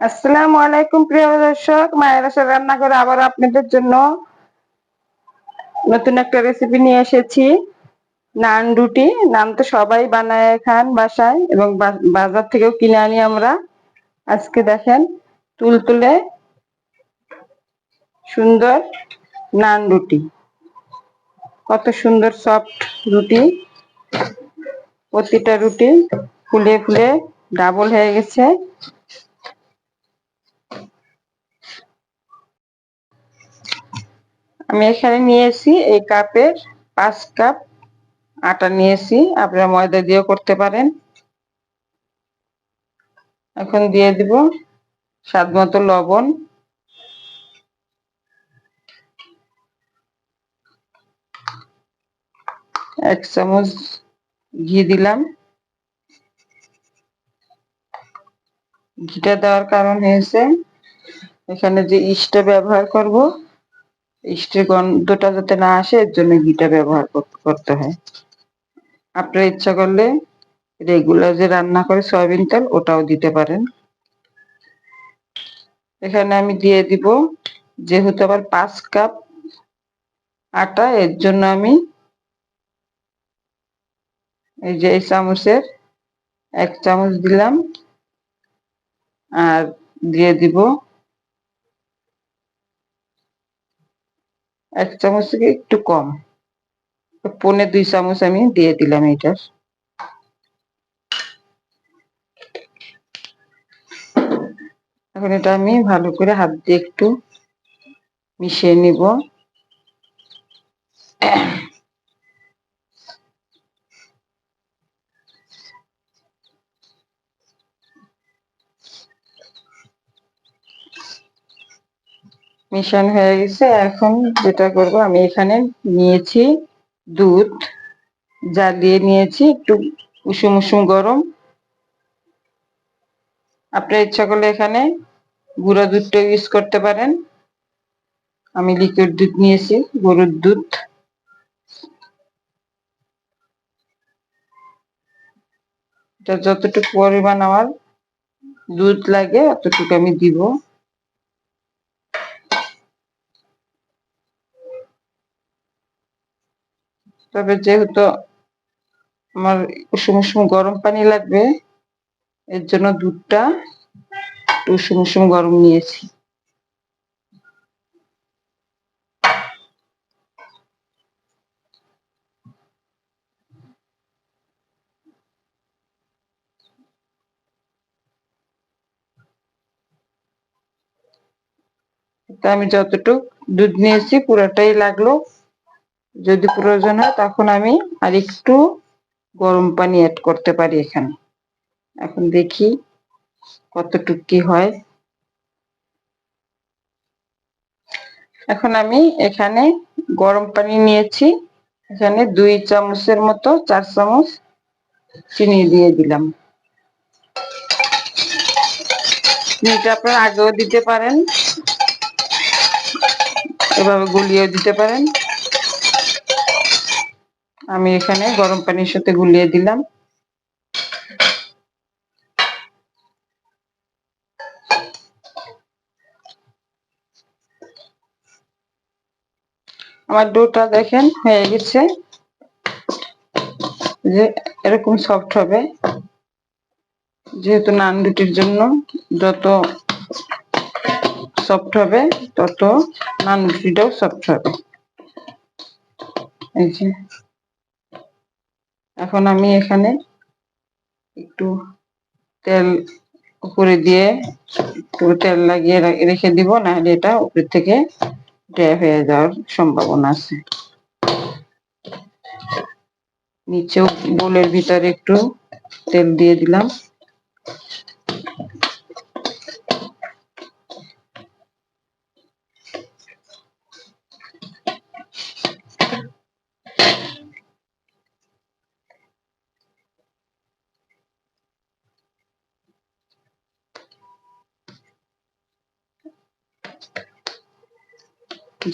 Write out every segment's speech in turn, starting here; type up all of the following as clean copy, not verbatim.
আসসালামু আলাইকুম প্রিয় দর্শক, মায়ের আশার রান্না করে আবার আপনাদের জন্য নতুন একটা রেসিপি নিয়ে এসেছি। নান রুটি। নান তো সবাই বানায় খান বাসায় এবং বাজার থেকেও কিনে আনি আমরা। আজকে দেখেন তুলতুলে সুন্দর নান রুটি, কত সুন্দর সফট রুটি। প্রতিটা রুটি ফুলে ফুলে ডাবল হয়ে গেছে। আমি এখানে নিয়েছি এই কাপের 5 কাপ আটা নিয়েছি, আপনারা ময়দা দিয়েও করতে পারেন। এখন দিয়ে দিব স্বাদ মতো লবণ, 1 চামচ ঘি দিলাম। ঘিটা দেওয়ার কারণ হয়েছে এখানে যে ইস্টটা ব্যবহার করব, ইস্টের গন্ধটা যাতে না আসে এর জন্য ঘিটা ব্যবহার করতে হয়। আপনার ইচ্ছা করলে রেগুলার যে রান্না করে সয়াবিন তেল ওটাও দিতে পারেন। এখানে আমি দিয়ে দিব, যেহেতু আবার 5 কাপ আটা, এর জন্য আমি এই যে এই চামচের 1 চামচ দিলাম। আর দিয়ে দিব 1 চামচ থেকে একটু কম, 1.25 চামচ আমি দিয়ে দিলাম এটার। এখন এটা আমি ভালো করে হাত দিয়ে একটু মিশিয়ে নিব। মিশানো হয়ে গেছে। এখন যেটা করব, আমি এখানে নিয়েছি দুধ, জ্বালিয়ে নিয়েছি একটু উষুম উষুম গরম। আপনার ইচ্ছা করলে এখানে গুঁড়া দুধটা ইউজ করতে পারেন। আমি লিকুইড দুধ নিয়েছি, গরুর দুধ। এটা যতটুকু পরিমাণ আমার দুধ লাগে অতটুকু আমি দিব। তবে যেহেতু আমার উষুম উষুম গরম পানি লাগবে, এর জন্য দুধটা উষুম উষুম গরম নিয়েছি। তা আমি যতটুক দুধ নিয়েছি পুরোটাই লাগলো। যদি প্রয়োজন হয় তখন আমি আর একটু গরম পানি অ্যাড করতে পারি এখানে। এখন দেখি কতটুক কি হয়। এখন আমি এখানে গরম পানি নিয়েছি, এখানে 2 চামচের মতো, 4 চামচ চিনি দিয়ে দিলাম। চিনিটা আপনারা আগেও দিতে পারেন, এভাবে গুলিয়েও দিতে পারেন। আমি এখানে গরম পানির সাথে গুলিয়ে দিলাম। আমার ডোটা দেখেন হয়ে গেছে, যে এরকম সফট হবে। যেহেতু নান রুটির জন্য যত সফট হবে তত নান রুটিটাও সফট হবে। এই যে এখন আমি এখানে একটু তেল উপরে দিয়ে একটু তেল লাগিয়ে রেখে দিব, নাহলে এটা উপর থেকে ড্রাই হয়ে যাওয়ার সম্ভাবনা আছে। নিচেও বোলের ভিতরে একটু তেল দিয়ে দিলাম।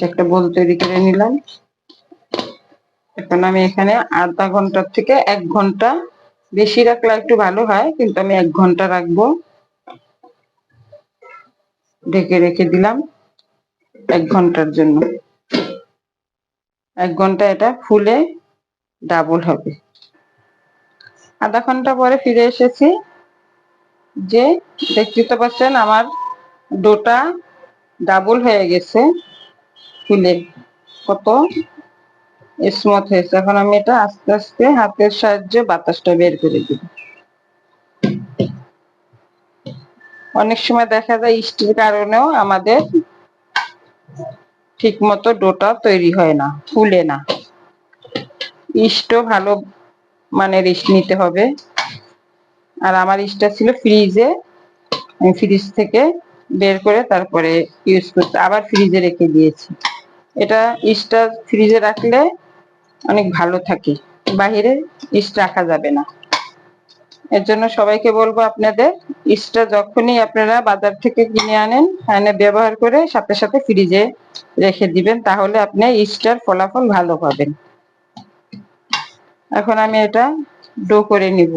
একটা বোল তৈরি করে নিলাম। এখন আমি এখানে আধা ঘন্টার থেকে 1 ঘন্টা, বেশি রাখলে একটু ভালো হয়, কিন্তু আমি 1 ঘন্টা রাখবো। ঢেকে রেখে দিলাম 1 ঘন্টার জন্য। 1 ঘন্টা এটা ফুলে ডাবল হবে। আধা ঘন্টা পরে ফিরে এসেছি, যে দেখতে তো পাচ্ছেন আমার ডোটা ডাবল হয়ে গেছে, ফুলে কত স্মুথ হয়েছে। এখন আমি এটা আস্তে আস্তে হাতের সাহায্যে বাতাসটা বের করে দিব। অনেক সময় দেখা যায় ইস্টের কারণেও আমাদের ঠিক মতো ডোটা তৈরি হয় না, ফুলে না। ইস্টও ভালো মানের ইস্ট নিতে হবে। আর আমার ইস্টটা ছিল ফ্রিজে, আমি ফ্রিজ থেকে বের করে তারপরে ইউজ করতে আবার ফ্রিজে রেখে দিয়েছি। এটা ইস্টটা ফ্রিজে রাখলে অনেক ভালো থাকে, বাহিরে ইস্ট রাখা যাবে না। এর জন্য সবাইকে বলবো, আপনাদের ইস্টটা যখনই আপনারা বাজার থেকে কিনে আনেন, এনে ব্যবহার করে সাথে সাথে ফ্রিজে রেখে দিবেন, তাহলে আপনি ইস্টটার ফলাফল ভালো পাবেন। এখন আমি এটা ডো করে নিব।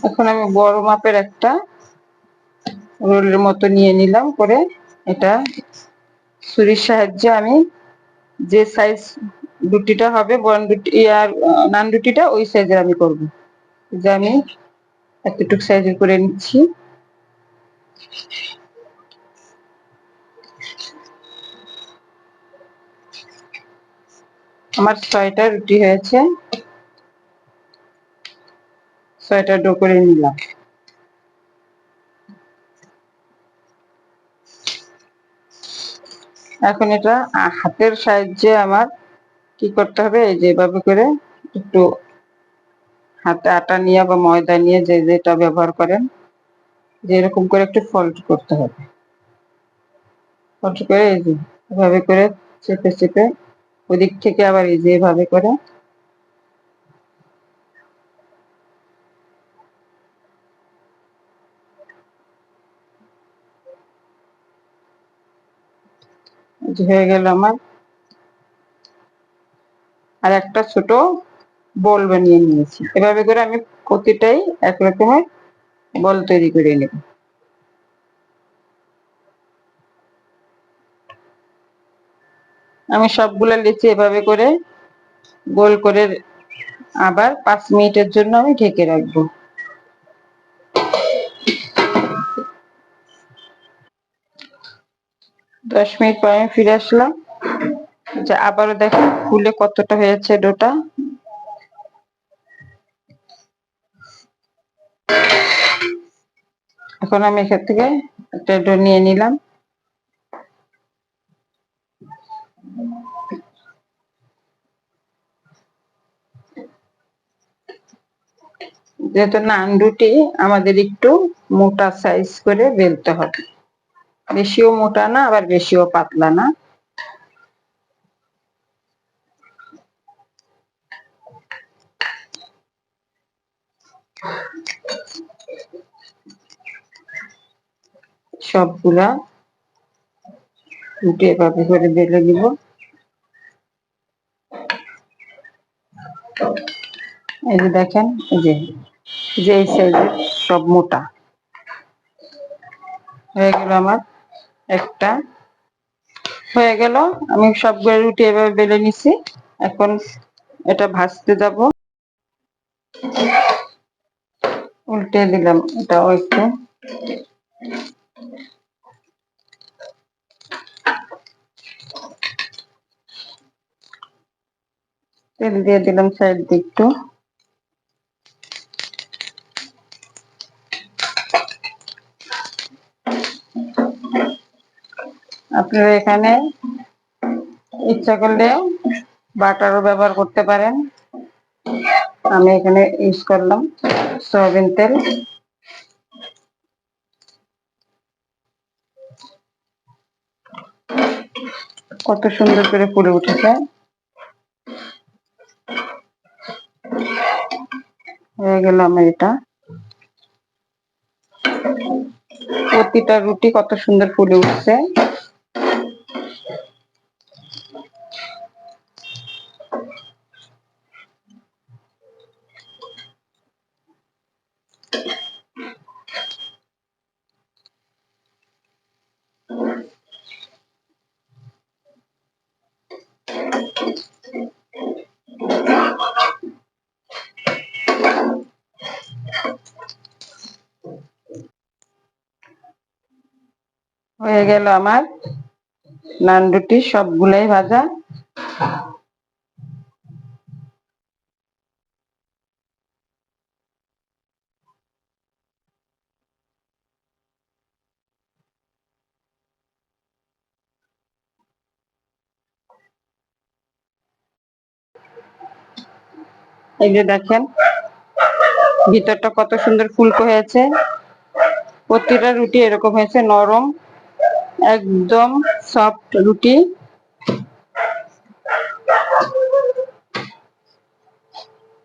এখন আমি বড় মাপের একটা রোলের মতো নিয়ে নিলাম, করে এটা ছুরির সাহায্যে আমি যে সাইজ রুটিটা হবে, বন রুটি আর নান রুটিটা ওই সাইজের আমি করব। যে আমি এতটুকু সাইজের করে নিচ্ছি। আমার 6টা রুটি হয়েছে, 6টা ডো করে নিলাম। এখন এটা হাতের সাহায্যে আমার কি করতে হবে, এই যে এভাবে করে একটু হাতে আটা নিয়ে বা ময়দা নিয়ে, যে যেটা ব্যবহার করেন, যে এরকম করে একটু ফোল্ড করতে হবে। ফোল্ড করে এই যে এভাবে করে চেপে চেপে ওদিক থেকে আবার এই যে এভাবে করে হয়ে গেল আমার। আর একটা ছোট বল বানিয়ে নিয়েছি। এভাবে করে আমি প্রতিটাই একরকমের বল তৈরি করে নেব। আমি সবগুলা লিচি এভাবে করে গোল করে আবার 5 মিনিটের জন্য আমি ঢেকে রাখবো। 10 মিনিট পর আমি ফিরে আসলাম, যে আবারও দেখো ফুলে কতটা হয়েছে ডোটা। এখন আমি এখান থেকে একটা ডো নিয়ে নিলাম। যেহেতু নান রুটি আমাদের একটু মোটা সাইজ করে বেলতে হবে, বেশিও মোটা না আবার বেশিও পাতলা না। সবগুলা রুটি এভাবে করে বেলে দিব। এই যে দেখেন, এই যে যে এই সাইজের সব মোটা হয়ে গেল আমার একটা। হয়ে গেল, আমি সবগুলো রুটি এভাবে বেলে নিছি। এখন এটা ভাজতে যাব। উল্টে দিলাম, এটাও একটু তেল দিয়ে দিলাম সাইড দিয়ে একটু। আপনারা এখানে ইচ্ছা করলে বাটারও ব্যবহার করতে পারেন। আমি এখানে ইউজ করলাম সয়াবিন তেল। কত সুন্দর করে ফুলে উঠেছে। হয়ে গেল আমার এটা। প্রতিটা রুটি কত সুন্দর ফুলে উঠছে। হয়ে গেল আমার নান রুটি সবগুলাই ভাজা। এই যে দেখেন ভিতরটা কত সুন্দর ফুলকো হয়েছে। প্রতিটা রুটি এরকম হয়েছে, নরম, একদম সফট রুটি।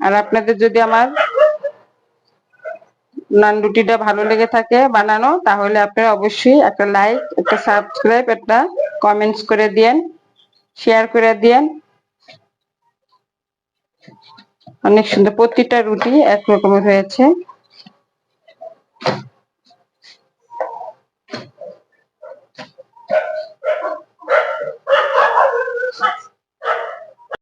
আর আপনাদের যদি আমার নান রুটিটা ভালো লেগে থাকে বানানো, তাহলে আপনারা অবশ্যই একটা লাইক, একটা সাবস্ক্রাইব, একটা কমেন্টস করে দিয়েন, শেয়ার করে দিয়েন। অনেক সুন্দর, প্রতিটা রুটি একরকমের হয়েছে।